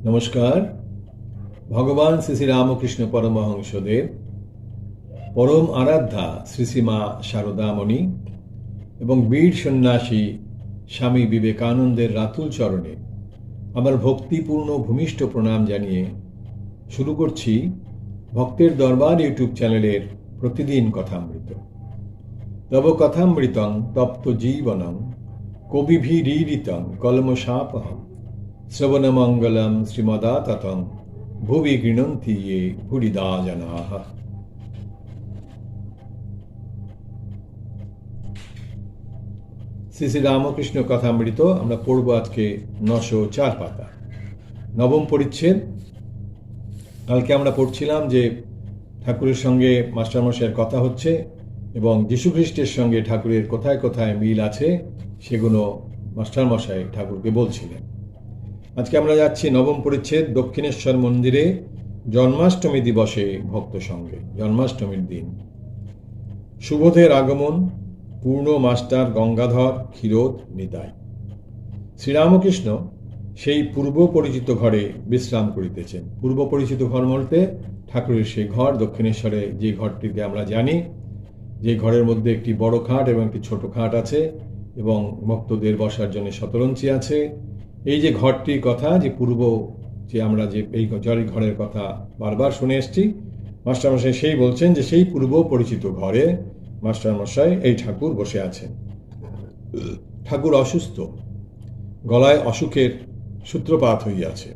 নমস্কার। ভগবান শ্রী শ্রী রামকৃষ্ণ পরমহংসদেব, পরম আরাধ্যা শ্রী শ্রীমা শারদামণি এবং বীর সন্ন্যাসী স্বামী বিবেকানন্দের রাতুল চরণে আমার ভক্তিপূর্ণ ভূমিষ্ঠ প্রণাম জানিয়ে শুরু করছি ভক্তের দরবার ইউটিউব চ্যানেলের প্রতিদিন কথামৃত। তব কথামৃতং তপ্ত জীবনং কবিভিরীরিতং কলমশাপহম শ্রবণমঙ্গলম শ্রীমদাততং ভুবি গৃণন্তি ये ভুরিদা জনাঃ। শ্রী শ্রী রামকৃষ্ণ কথামৃত আমরা পড়ব আজকে 904 পাতা, নবম পরিচ্ছেদ। কালকে আমরা পড়ছিলাম যে ঠাকুরের সঙ্গে মাস্টারমশাইয়ের কথা হচ্ছে এবং যীশুখ্রিস্টের সঙ্গে ঠাকুরের কোথায় কোথায় মিল আছে সেগুলো মাস্টারমশাই ঠাকুরকে বলছিলেন। আজকে আমরা যাচ্ছি নবম পরিচ্ছেদ, দক্ষিণেশ্বর মন্দিরে জন্মাষ্টমী দিবসে ভক্ত সঙ্গে। জন্মাষ্টমীর দিন সুবোধের আগমন, পূর্ণ মাস্টার গঙ্গাধর ক্ষীরোদ নিতাই। শ্রীরামকৃষ্ণ সেই পূর্ব পরিচিত ঘরে বিশ্রাম করিতেছেন। পূর্ব পরিচিত ঘর বলতে ঠাকুরের সেই ঘর, দক্ষিণেশ্বরে যে ঘরটিতে আমরা জানি, যে ঘরের মধ্যে একটি বড় খাট এবং একটি ছোট খাট আছে এবং ভক্তদের বসার জন্য শতরঞ্চি আছে। এই যে ঘরটির কথা, যে পূর্ব, যে আমরা যে এই ঘরের কথা বারবার শুনে এসছি, মাস্টারমশাই সেই বলছেন যে সেই পূর্ব পরিচিত ঘরে মাস্টারমশাই এই ঠাকুর বসে আছেন। ঠাকুর অসুস্থ, গলায় অসুখের সূত্রপাত হইয়াছে,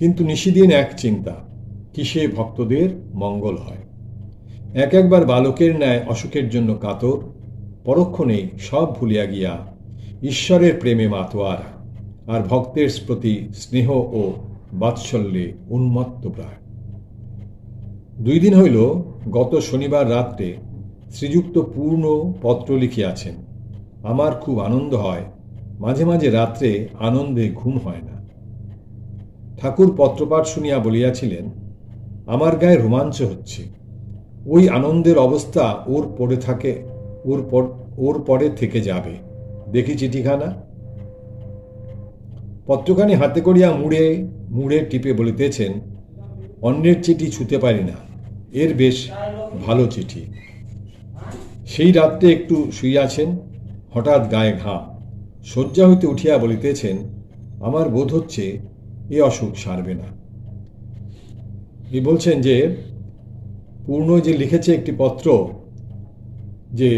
কিন্তু নিশিদিন এক চিন্তা, কিসে ভক্তদের মঙ্গল হয়। একবার বালকের ন্যায় অসুখের জন্য কাতর, পরক্ষণেই সব ভুলিয়া গিয়া ঈশ্বরের প্রেমে মাতোয়ারা আর ভক্তের প্রতি স্নেহ ও বাৎসল্যে উন্মত্ত প্রায়। 2 দিন হইল গত শনিবার রাত্রে শ্রীযুক্ত পূর্ণ পত্র লিখিয়াছেন। আমার খুব আনন্দ হয়, মাঝে মাঝে রাত্রে আনন্দে ঘুম হয় না। ঠাকুর পত্রপাঠ শুনিয়া বলিয়াছিলেন, আমার গায়ে রোমাঞ্চ হচ্ছে, ওই আনন্দের অবস্থা ওর পরে থেকে যাবে। দেখি চিঠিখানা। পত্রখানি হাতে করিয়া মুড়ে মুড়ে টিপে বলিতেছেন, অন্যের চিঠি ছুঁতে পারি না, এর বেশ ভালো চিঠি। সেই রাত্রে একটু শুইয়াছেন, হঠাৎ গায়ে ঘাম। শয্যা হইতে উঠিয়া বলিতেছেন, আমার বোধ হচ্ছে এ অসুখ সারবে না। এই বলছেন যে পূর্ণ যে লিখেছে একটি পত্র, যে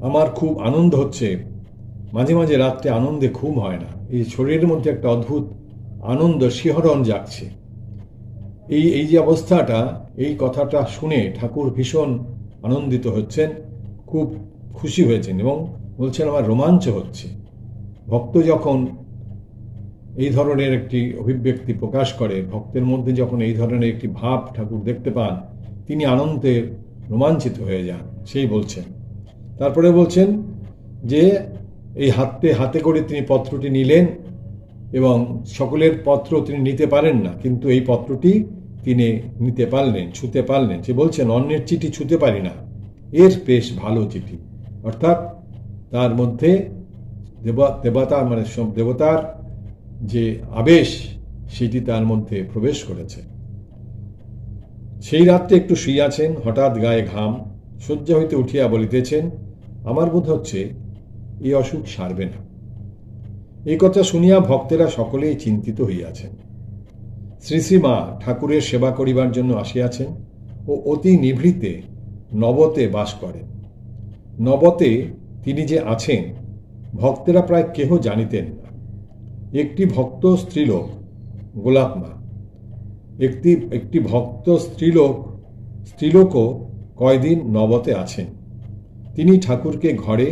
আমার খুব আনন্দ হচ্ছে, মাঝে মাঝে রাত্রে আনন্দে ঘুম হয় না, এই শরীরের মধ্যে একটা অদ্ভুত আনন্দ শিহরণ জাগছে। এই যে অবস্থাটা, এই কথাটা শুনে ঠাকুর ভীষণ আনন্দিত হচ্ছেন, খুব খুশি হয়েছেন এবং বলছেন আমার রোমাঞ্চ হচ্ছে। ভক্ত যখন এই ধরনের একটি অভিব্যক্তি প্রকাশ করে, ভক্তের মধ্যে যখন এই ধরনের একটি ভাব ঠাকুর দেখতে পান, তিনি আনন্দে রোমাঞ্চিত হয়ে যান, সেই বলছেন। তারপরে বলছেন যে এই হাতে করে তিনি পত্রটি নিলেন এবং সকলের পত্র তিনি নিতে পারেন না, কিন্তু এই পত্রটি তিনি নিতে পারলেন, ছুঁতে পারলেন। সে বলছেন, অন্যের চিঠি ছুঁতে পারি না, এর বেশ ভালো চিঠি। অর্থাৎ তার মধ্যে দেবতার যে আবেশ, সেটি তার মধ্যে প্রবেশ করেছে। সেই রাত্রে একটু শুইয়াছেন, হঠাৎ গায়ে ঘাম। শয্যা হইতে উঠিয়া বলিতেছেন, আমার বোধ হচ্ছে এই অসুখ সারবে না। এই কথা শুনিয়া ভক্তেরা সকলেই চিন্তিত হইয়াছেন। শ্রী শ্রীমা ঠাকুরের সেবা করিবার জন্য আসিয়াছেন ও অতি নিভৃতে নবতে বাস করেন। নবতে তিনি যে আছেন ভক্তেরা প্রায় কেহ জানিতেন না। একটি ভক্ত স্ত্রীলোক, গোলাপমা, একটি ভক্ত স্ত্রীলোকও কয়দিন নবতে আছেন। তিনি ঠাকুরের ঘরে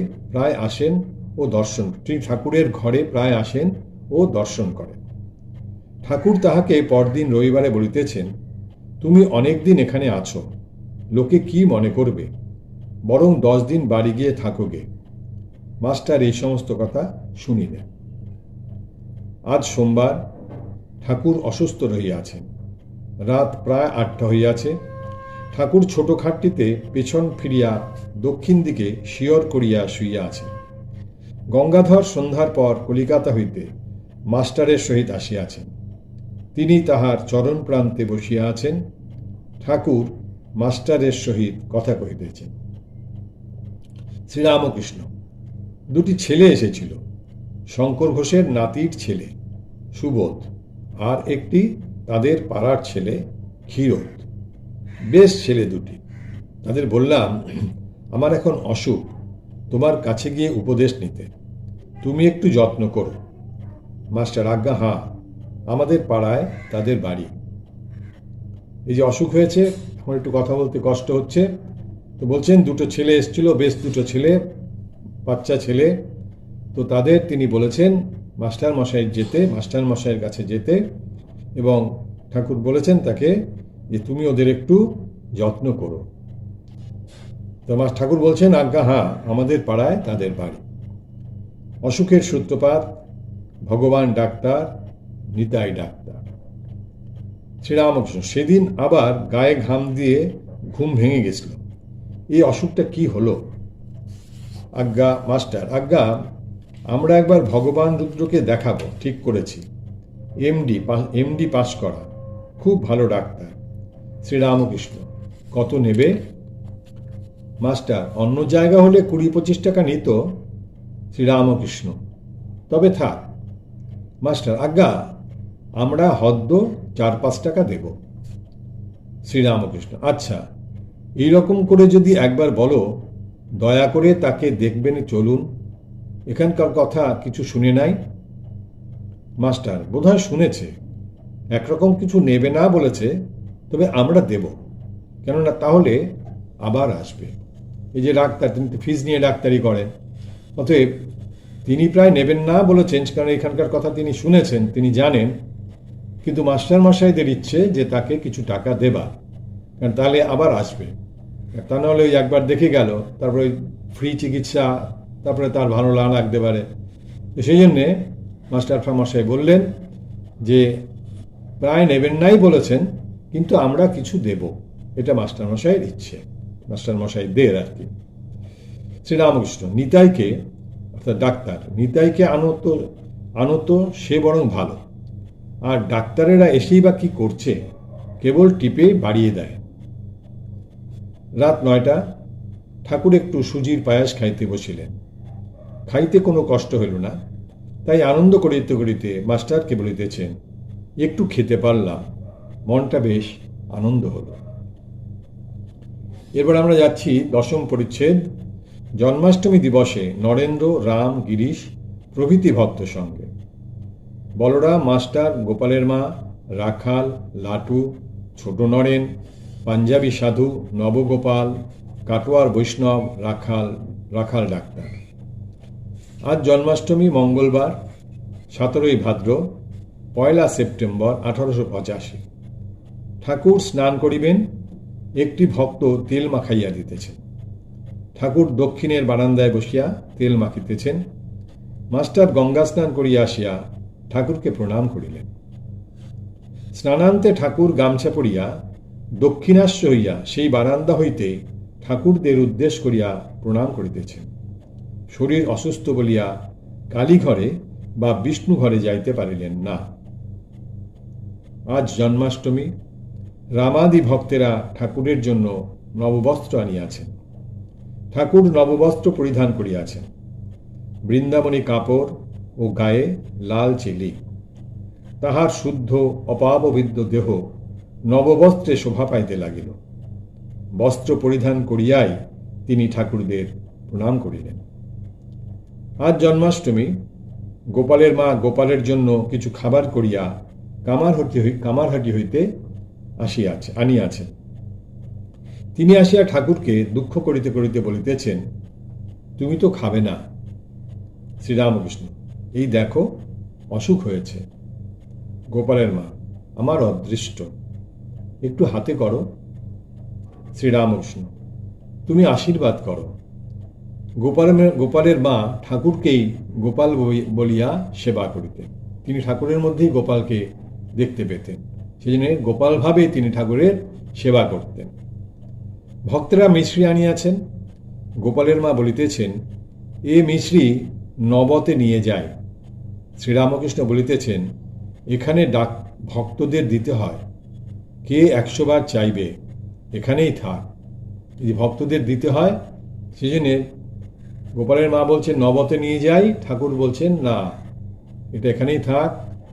প্রায় আসেন ও দর্শন করেন। ঠাকুর তাহাকে পরদিন রবিবারে বলিতেছেন, তুমি অনেকদিন এখানে আছো, লোকে কি মনে করবে, বরং 10 দিন বাড়ি গিয়ে থাকোগে। মাস্টার এই সমস্ত কথা শুনিলেন। আজ সোমবার, ঠাকুর অসুস্থ রহিয়াছেন। রাত প্রায় 8টা হইয়াছে। ঠাকুর ছোট খাটটিতে পেছন ফিরিয়া দক্ষিণ দিকে শিয়র করিয়া শুইয়া আছেন। গঙ্গাধর সন্ধ্যার পর কলিকাতা হইতে মাস্টারের সহিত আসিয়াছেন। তিনি তাহার চরণ প্রান্তে বসিয়া আছেন। ঠাকুর মাস্টারের সহিত কথা কহিতেছেন। শ্রীরামকৃষ্ণ, দুটি ছেলে এসেছিল, শঙ্কর ঘোষের নাতির ছেলে সুবোধ, আর একটি তাদের পাড়ার ছেলে ক্ষীরোদ। বেশ ছেলে দুটি। তাদের বললাম, আমার এখন অসুখ, তোমার কাছে গিয়ে উপদেশ নিতে, তুমি একটু যত্ন করো। মাস্টার, আজ্ঞা হাঁ, আমাদের পাড়ায় তাদের বাড়ি। এই যে অসুখ হয়েছে, এখন একটু কথা বলতে কষ্ট হচ্ছে, তো বলছেন দুটো ছেলে এসেছিল, বেশ দুটো ছেলে, বাচ্চা ছেলে। তো তাদের তিনি বলেছেন মাস্টার মশাইয়ের কাছে যেতে, এবং ঠাকুর বলেছেন তাকে যে তুমি ওদের একটু যত্ন করো। তো ঠাকুর বলছেন, আজ্ঞা হাঁ, আমাদের পাড়ায় তাদের বাড়ি। অসুখের সূত্রপাত ভগবান ডাক্তার, নিতাই ডাক্তার। শ্রীরামকৃষ্ণ, সেদিন আবার গায়ে ঘাম দিয়ে ঘুম ভেঙে গেছিল। এই অসুখটা কি হলো? আজ্ঞা মাস্টার, আজ্ঞা আমরা একবার ভগবান রুদ্রকে দেখাবো ঠিক করেছি। এমডি পাস করা, খুব ভালো ডাক্তার। শ্রীরামকৃষ্ণ, কত নেবে? মাস্টার, অন্য জায়গা হলে 20-25 টাকা নিত। শ্রীরামকৃষ্ণ, তবে থাক। মাস্টার, আজ্ঞা আমরা হদ্দ 4-5 টাকা দেব। শ্রীরামকৃষ্ণ, আচ্ছা, এইরকম করে যদি একবার বলো, দয়া করে তাকে দেখবেন, চলুন। এখানকার কথা কিছু শুনে নাই? মাস্টার, বোধহয় শুনেছে, একরকম কিছু নেবে না বলেছে, তবে আমরা দেব, কেননা তাহলে আবার আসবে। এই যে ডাক্তার, তিনি ফিজ নিয়ে ডাক্তারি করেন, অতএব তিনি প্রায় নেবেন না বলেছেন, কারণ এখানকার কথা তিনি শুনেছেন, তিনি জানেন। কিন্তু মাস্টার মশাইদের ইচ্ছে যে তাকে কিছু টাকা দেবা, কারণ তাহলে আবার আসবে। তা নাহলে ওই একবার দেখে গেল, তারপরে ফ্রি চিকিৎসা, তারপরে তার ভালো না লাগতে পারে। তো সেই জন্যে মাস্টার মশাই বললেন যে প্রায় নেবেন নাই বলেছেন, কিন্তু আমরা কিছু দেব। এটা মাস্টার মশাইয়ের ইচ্ছে, মাস্টার মশাইদের আর কি। শ্রীরামকৃষ্ণ, নিতাইকে, অর্থাৎ ডাক্তার, নিতাইকে আনত সে বরং ভালো। আর ডাক্তারেরা এসেই বা কি করছে, কেবল টিপে বাড়িয়ে দেয়। রাত 9টা, ঠাকুর একটু সুজির পায়েস খাইতে বসিলেন। খাইতে কোনো কষ্ট হইল না, তাই আনন্দ করিতে করিতে মাস্টারকে বলিতেছেন, একটু খেতে পারলাম, মনটা বেশ আনন্দ হল। এরপর আমরা যাচ্ছি 10ম পরিচ্ছেদ। জন্মাষ্টমী দিবসে নরেন্দ্র, রাম, গিরিশ প্রভৃতি ভক্ত সঙ্গে। বলরাম, মাস্টার, গোপালের মা, রাখাল, লাটু, ছোট নরেন, পাঞ্জাবি সাধু, নবগোপাল, কাটোয়ার বৈষ্ণব, রাখাল ডাক্তার। আজ জন্মাষ্টমী, মঙ্গলবার, 17ই ভাদ্র, 1 সেপ্টেম্বর 1885। ঠাকুর স্নান করিবেন, একটি ভক্ত তেল মাখাইয়া দিতেছেন। ঠাকুর দক্ষিণের বারান্দায় বসিয়া তেল মাখিতেছেন। মাস্টার গঙ্গা স্নান করিয়া আসিয়া ঠাকুরকে প্রণাম করিলেন। স্নানান্তে ঠাকুর গামছা পরিয়া দক্ষিণাস্য হইয়া সেই বারান্দা হইতে ঠাকুরদের উদ্দেশ্য করিয়া প্রণাম করিতেছেন। শরীর অসুস্থ বলিয়া কালীঘরে বা বিষ্ণু ঘরে যাইতে পারিলেন না। আজ জন্মাষ্টমী। রামাদি ভক্তেরা ঠাকুরের জন্য নববস্ত্র আনিয়াছেন। ঠাকুর নববস্ত্র পরিধান করিয়াছেন, বৃন্দাবনী কাপড় ও গায়ে লাল চিলি। তাহার শুদ্ধ অপাববিদ্য দেহ নববস্ত্রে শোভা পাইতে লাগিল। বস্ত্র পরিধান করিয়াই তিনি ঠাকুরদের প্রণাম করিলেন। আজ জন্মাষ্টমী। গোপালের মা গোপালের জন্য কিছু খাবার করিয়া কামারহাটি হইতে আনিয়াছেন। তিনি আসিয়া ঠাকুরকে দুঃখ করিতে করিতে বলিতেছেন, তুমি তো খাবে না। শ্রীরামকৃষ্ণ, এই দেখো অসুখ হয়েছে। গোপালের মা, আমার অদৃষ্ট, একটু হাতে করো। শ্রীরামকৃষ্ণ, তুমি আশীর্বাদ করো। গোপালের মা ঠাকুরকেই গোপাল বলিয়া সেবা করিতেন। তিনি ঠাকুরের মধ্যেই গোপালকে দেখতে পেতেন, সেজন্য গোপাল ভাবে তিনি ঠাকুরের সেবা করতেন। ভক্তেরা মিশ্রি আনিয়াছেন। গোপালের মা বলিতেছেন, এ মিশ্রি নবতে নিয়ে যায়। শ্রীরামকৃষ্ণ বলিতেছেন, এখানে ভক্তদের দিতে হয়। কে 100 বার চাইবে, এখানেই থাক। যদি ভক্তদের দিতে হয়, সেজন্য গোপালের মা বলছেন নবতে নিয়ে যাই, ঠাকুর বলছেন না, এটা এখানেই থাক,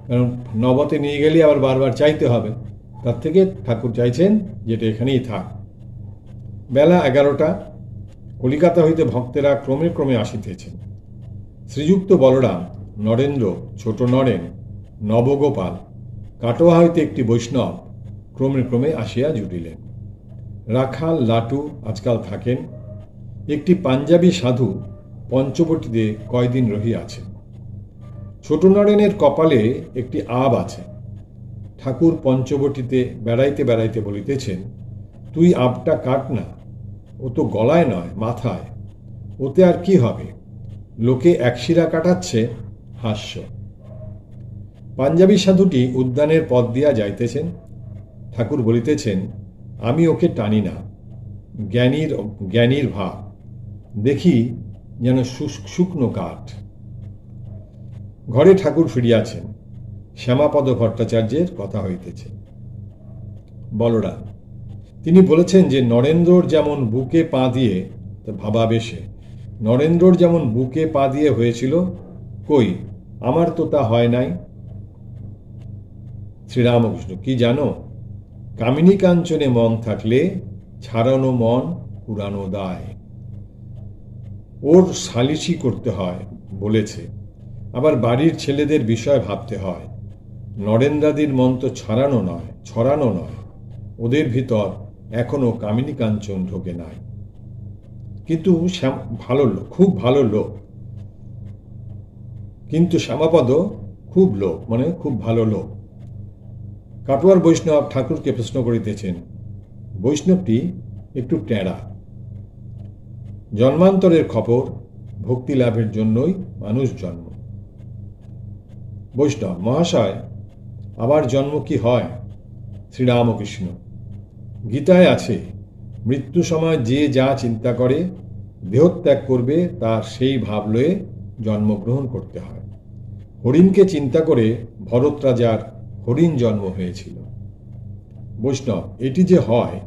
কারণ নবতে নিয়ে গেলে আবার বারবার চাইতে হবে। তার থেকে ঠাকুর চাইছেন যেটা এখানেই থাক। বেলা 11টা। কলিকাতা হইতে ভক্তেরা ক্রমে ক্রমে আসিতেছেন। শ্রীযুক্ত বলরাম, নরেন্দ্র, ছোট নরেন, নবগোপাল, কাটোয়া হইতে একটি বৈষ্ণব ক্রমে ক্রমে আসিয়া জুটিলেন। রাখাল লাটু আজকাল থাকেন। একটি পাঞ্জাবি সাধু পঞ্চবটিতে কয়দিন রহিয়াছে। ছোট নরেনের কপালে একটি আব আছে। ঠাকুর পঞ্চবটিতে বেড়াইতে বেড়াইতে বলিতেছেন, তুই আবটা কাট না, ও তো গলায় নয়, মাথায়, ওতে আর কি হবে, লোকে একশিরা কাটাচ্ছে। হাস্য। পাঞ্জাবি সাধুটি উদ্যানের পথ দিয়া যাইতেছেন। ঠাকুর বলিতেছেন, আমি ওকে টানি না, জ্ঞানীর ভাব, দেখি যেন শুকনো কাঠ। ঘরে ঠাকুর ফিরিয়াছেন। শ্যামাপদ ভট্টাচার্যের কথা হইতেছে। বলরাম, তিনি বলেছেন যে নরেন্দ্রর যেমন বুকে পা দিয়ে, ভাবাবেশে, নরেন্দ্রর যেমন বুকে পা দিয়ে হয়েছিল, কই আমার তো তা হয় নাই। শ্রীরামকৃষ্ণ, কি জানো, কামিনী কাঞ্চনে মন থাকলে ছাড়ানো মন পুরানো দায়। ওর সালিশি করতে হয় বলেছে, আবার বাড়ির ছেলেদের বিষয় ভাবতে হয়। নরেন্দ্রাদির মন তো ছড়ানো নয়, ওদের ভিতর এখনো কামিনী কাঞ্চন ঢোকে নাই। কিন্তু ভালো লোক, খুব ভালো লোক, কিন্তু শ্যামাপদ খুব লোক, মানে খুব ভালো লোক। কাটোয়ার বৈষ্ণব ঠাকুরকে প্রশ্ন করিতেছেন। বৈষ্ণবটি একটু টেঁড়া। জন্মান্তরের খবর, ভক্তি লাভের জন্যই মানুষ জন্ম। বৈষ্ণব, মহাশয়, আবার জন্ম কি হয়? শ্রীরামকৃষ্ণ, গীতায় আছে, মৃত্যু সময় যে যা চিন্তা করে, দেহত্যাগ করবে, তার সেই ভাব লয়ে জন্মগ্রহণ করতে হয়। হরিণকে চিন্তা করে ভরত রাজার হরিণ জন্ম হয়েছিল। বৈষ্ণব, এটি যে হয়,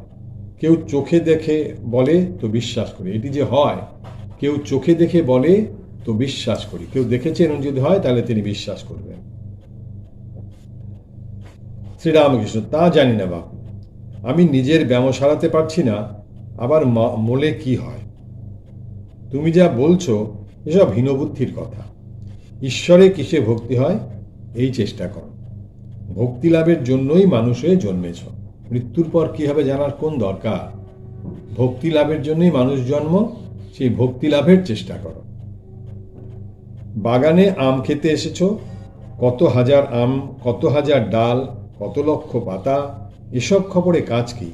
কেউ চোখে দেখে বলে তো বিশ্বাস করি। এটি যে হয়, কেউ চোখে দেখে বলে তো বিশ্বাস করি। কেউ দেখেছেন যদি হয় তাহলে তিনি বিশ্বাস করবেন। শ্রীরামকৃষ্ণ, তা জানি না বাবু, আমি নিজের ব্যায়াম সারাতে পারছি না, আবার মলে কি হয়? তুমি যা বলছো এসব হীনবুদ্ধির কথা। ঈশ্বরে কিসে ভক্তি হয় এই চেষ্টা করো। ভক্তি লাভের জন্যই মানুষ হয়ে জন্মেছ। মৃত্যুর পর কি হবে জানার কোন দরকার? ভক্তি লাভের জন্যই মানুষ জন্ম, সেই ভক্তি লাভের চেষ্টা করো। বাগানে আম খেতে এসেছ, কত হাজার আম, কত হাজার ডাল, কত লক্ষ পাতা, এসব খবরে কাজ কি?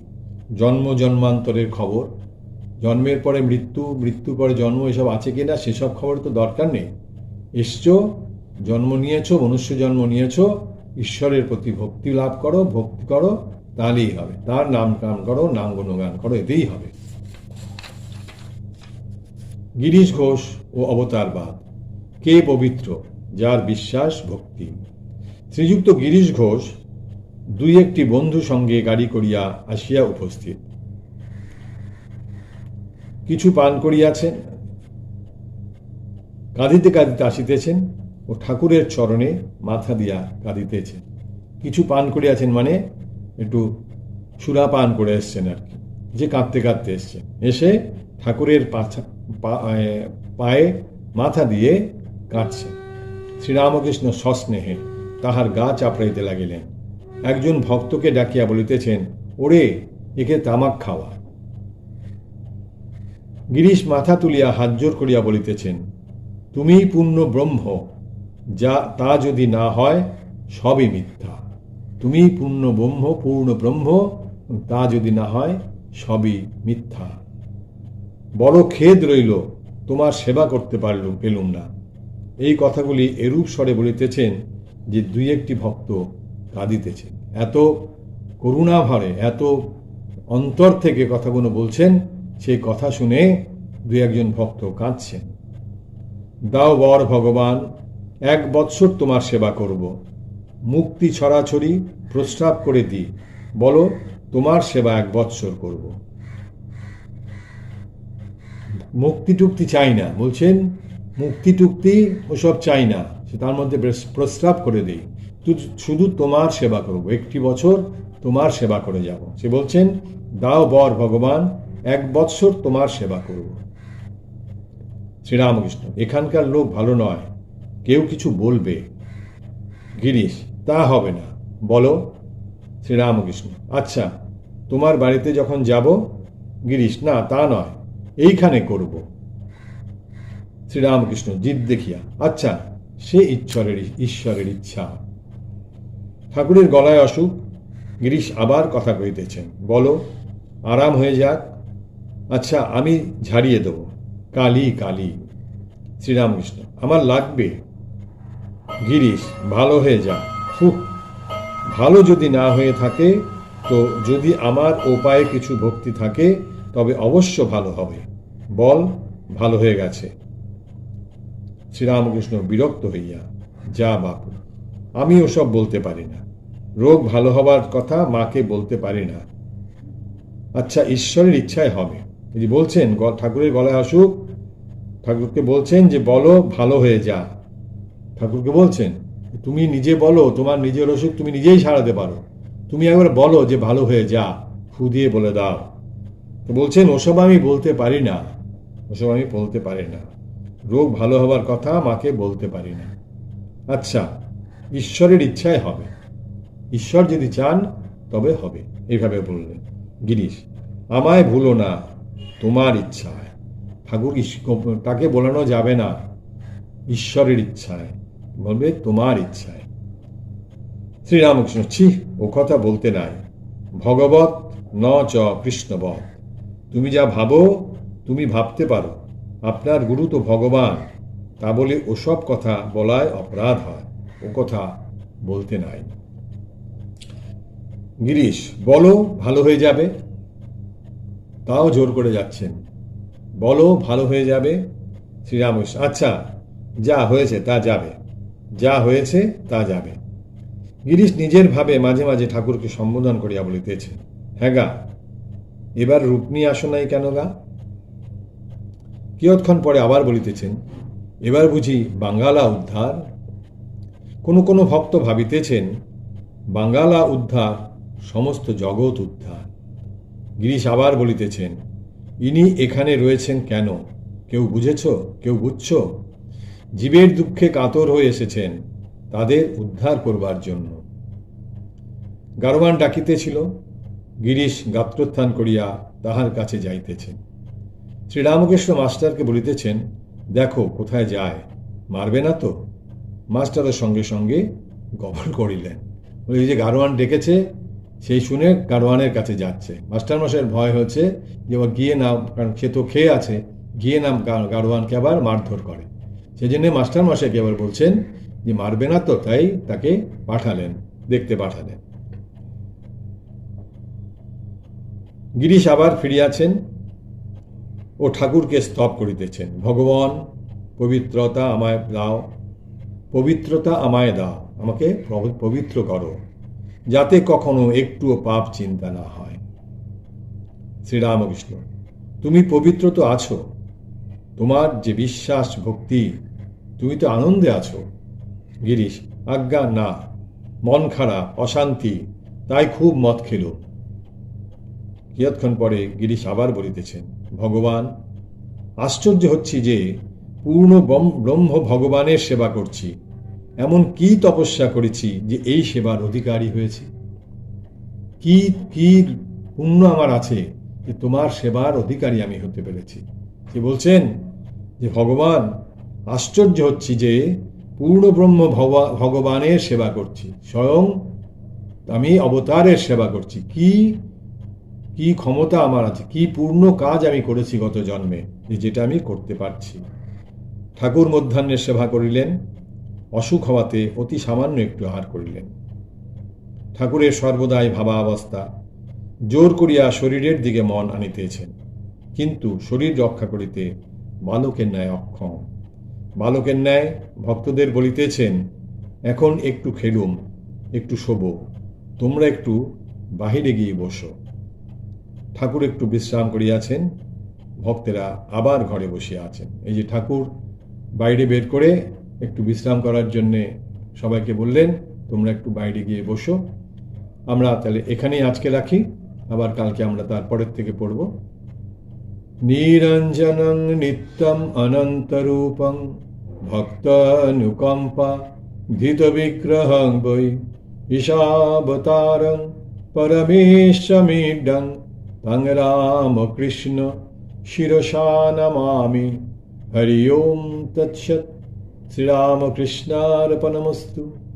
জন্ম জন্মান্তরের খবর, জন্মের পরে মৃত্যু, মৃত্যুর পরে জন্ম, এসব আছে কিনা সেসব খবর তো দরকার নেই। এসছো, জন্ম নিয়েছ, মনুষ্য জন্ম নিয়েছ, ঈশ্বরের প্রতি ভক্তি লাভ করো, ভক্তি করো, তাহলেই হবে। তার নাম গান করো, নাম গুণগান করো, এতেই হবে। গিরিশ ঘোষ ও অবতারবাদ, কে পবিত্র? যার বিশ্বাস ভক্তি। শ্রীযুক্ত গিরিশ ঘোষ দুই একটি বন্ধু সঙ্গে গাড়ি করিয়া আসিয়া উপস্থিত। কিছু পান করিয়াছেন, কাঁদিতে কাঁদিতে আসিতেছেন ও ঠাকুরের চরণে মাথা দিয়া কাঁদিতেছেন। কিছু পান করিয়াছেন মানে একটু সুরা পান করে এসছেন আর কি, যে কাঁদতে কাঁদতে এসছেন। এসে ঠাকুরের পায়ে মাথা দিয়ে কাঁদছেন। শ্রীরামকৃষ্ণ সস্নেহে তাহার গা চাপড়াইতে লাগিলেন। একজন ভক্তকে ডাকিয়া বলিতেছেন, ওরে, একে তামাক খাওয়া। গিরিশ মাথা তুলিয়া হাত জোর করিয়া বলিতেছেন, তুমিই পূর্ণ ব্রহ্ম, যা তা যদি না হয় সবই মিথ্যা। তুমিই পূর্ণ ব্রহ্ম, তা যদি না হয় সবই মিথ্যা। বড় খেদ রইল, তোমার সেবা করতে পেলুম না। এই কথাগুলি এরূপ স্বরে বলিতেছেন যে দুই একটি ভক্ত কাঁদিতেছেন। এত করুণাভরে, এত অন্তর থেকে কথাগুলো বলছেন, সেই কথা শুনে দুই একজন ভক্ত কাঁদছেন। দাও বর ভগবান, 1 বৎসর তোমার সেবা করব, মুক্তি ছড়াছড়ি প্রস্রাব করে দিই, বলো তোমার সেবা 1 বৎসর করব। মুক্তি টুক্তি চাই না, বলছেন মুক্তি টুক্তি ওসব চাই না, সে তার মধ্যে প্রস্রাব করে দিই, শুধু তোমার সেবা করব, 1 বছর তোমার সেবা করে যাব। সে বলছেন দাও বর ভগবান, 1 বৎসর তোমার সেবা করব। শ্রীরামকৃষ্ণ, এখানকার লোক ভালো নয়, কেউ কিছু বলবে। গিরিশ, তা হবে না, বলো। শ্রীরামকৃষ্ণ, আচ্ছা তোমার বাড়িতে যখন যাব। গিরিশ, না তা নয়, এইখানে করব। শ্রীরামকৃষ্ণ জিদ দেখিয়া, আচ্ছা সে ঈশ্বরের ইচ্ছা। ঠাকুরের গলায় অসুখ। গিরিশ আবার কথা কইতেছেন, বলো আরাম হয়ে যাক। আচ্ছা আমি ঝাড়িয়ে দেব, কালি কালি। শ্রীরামকৃষ্ণ, আমার লাগবে। গিরিশ, ভালো হয়ে যাক। ফুক, ভালো যদি না হয়ে থাকে তো যদি আমার উপায়ে কিছু ভক্তি থাকে তবে অবশ্য ভালো হবে, বল ভালো হয়ে গেছে। শ্রীরামকৃষ্ণ বিরক্ত হইয়া, যা বাপু, আমি ওসব বলতে পারি না, রোগ ভালো হবার কথা মাকে বলতে পারি না। আচ্ছা ঈশ্বরের ইচ্ছায় হবে। যদি বলছেন ঠাকুরের গলায় অসুখ, ঠাকুরকে বলছেন যে বলো ভালো হয়ে যা। ঠাকুরকে বলছেন তুমি নিজে বলো, তোমার নিজের অসুখ তুমি নিজেই সারাতে পারো, তুমি একবার বলো যে ভালো হয়ে যা, ফু দিয়ে বলে দাও। তো বলছেন ওসব আমি বলতে পারি না, ওসব আমি বলতে পারি না, রোগ ভালো হবার কথা মাকে বলতে পারি না। আচ্ছা ঈশ্বরের ইচ্ছায় হবে, ঈশ্বর যদি চান তবে হবে, এইভাবে বললেন। গিরিশ, আমায় ভুলো না, তোমার ইচ্ছায়। ঠাকুর তাকে বলানো যাবে না, ঈশ্বরের ইচ্ছায় বলবে, তোমার ইচ্ছায়। শ্রীরামকৃষ্ণ, ছি, ও কথা বলতে নাই, ভগবত ন চ কৃষ্ণবৎ। তুমি যা ভাবো তুমি ভাবতে পারো, আপনার গুরু তো ভগবান, তা বলে ওসব কথা বলায় অপরাধ হয়, ও কথা বলতে নাই। গিরিশ, বলো ভালো হয়ে যাবে। তাও জোর করে যাচ্ছেন, বলো ভালো হয়ে যাবে। শ্রীরামকৃষ্ণ, আচ্ছা যা হয়েছে তা যাবে, যা হয়েছে তা যাবে। গিরিশ নিজের ভাবে মাঝে মাঝে ঠাকুরকে সম্বোধন করিয়া বলিতেছে, হ্যাঁ গা, এবার রূপ নিয়ে আসো নাই কেন গা। কিয়ৎক্ষণ পরে আবার বলিতেছেন, এবার বুঝি বাঙ্গালা উদ্ধার। কোনো কোনো ভক্ত ভাবিতেছেন বাঙ্গালা উদ্ধার সমস্ত জগৎ উদ্ধার। গিরিশ আবার বলিতেছেন, ইনি এখানে রয়েছেন কেন, কেউ বুঝেছ, কেউ বুঝছ? জীবের দুঃখে কাতর হয়ে এসেছেন তাদের উদ্ধার করবার জন্য। গারোয়ান ডাকিতেছিল, গিরিশ গাত্রোত্থান করিয়া তাহার কাছে যাইতেছেন। শ্রীরামকৃষ্ণ মাস্টারকে বলিতেছেন, দেখো কোথায় যায়, মারবে না তো? মাস্টারের সঙ্গে সঙ্গে গবর করিলেন। ওই যে গারোয়ান ডেকেছে সেই শুনে গারোয়ানের কাছে যাচ্ছে। মাস্টারমশাইয়ের ভয় হচ্ছে যে ও গিয়ে না, কারণ সে তো খেয়ে আছে, গিয়ে না গারোয়ানকে আবার মারধর করে। সেই জন্যে মাস্টারমশাইকে আবার বলছেন যে মারবে না তো, তাই তাকে পাঠালেন, দেখতে পাঠালেন। গিরিশ আবার ফিরিয়াছেন ও ঠাকুরকে স্তব করিতেছেন, ভগবান পবিত্রতা আমায় দাও, পবিত্রতা আমায় দাও, আমাকে পবিত্র করো, যাতে কখনো একটুও পাপ চিন্তা না হয়। শ্রীরামকৃষ্ণ, তুমি পবিত্র তো আছো, তোমার যে বিশ্বাস ভক্তি, তুমি তো আনন্দে আছো। গিরিশ, আজ্ঞা না, মন খারাপ, অশান্তি, তাই খুব মদ খেল। কিয়ৎক্ষণ পরে গিরিশ আবার বলিতেছেন, ভগবান, আশ্চর্য হচ্ছি যে পূর্ণ ব্রহ্ম ভগবানের সেবা করছি, এমন কি তপস্যা করেছি যে এই সেবার অধিকারী হয়েছি? কি কি পুণ্য আমার আছে যে তোমার সেবার অধিকারী আমি হতে পেরেছি? সে বলছেন যে ভগবান, আশ্চর্য হচ্ছি যে পূর্ণ ব্রহ্ম ভগবানের সেবা করছি, স্বয়ং আমি অবতারের সেবা করছি। কি কি ক্ষমতা আমার আছে, কি পূর্ণ কাজ আমি করেছি গত জন্মে, যেটা আমি করতে পারছি। ঠাকুর মধ্যাহ্নের সেবা করিলেন, অসুখ হওয়াতে অতি সামান্য একটু আহার করিলেন। ঠাকুরের সর্বদাই ভাবাবস্থা, জোর করিয়া শরীরের দিকে মন আনিতেছেন, কিন্তু শরীর রক্ষা করিতে বালকের ন্যায় অক্ষম। বালকের ন্যায় ভক্তদের বলিতেছেন, এখন একটু খেলুম, একটু শোবো, তোমরা একটু বাহিরে গিয়ে বসো। ঠাকুর একটু বিশ্রাম করিয়াছেন, ভক্তেরা আবার ঘরে বসিয়া আছেন। এই যে ঠাকুর বাইরে বের করে একটু বিশ্রাম করার জন্যে সবাইকে বললেন, তোমরা একটু বাইরে গিয়ে বসো। আমরা তাহলে এখানেই আজকে রাখি, আবার কালকে আমরা তারপরের থেকে পড়ব। নিরঞ্জনং নিত্যম অনন্তরূপং ভক্তানুকম্পা ধৃত বিগ্রহং বৈ ঈশাবতারং পরমেশ্বমিডং তং রামকৃষ্ণ শিরসা নমামি। হরি ওম তৎসৎ। শ্রীরামকৃষ্ণার্পণমস্তু।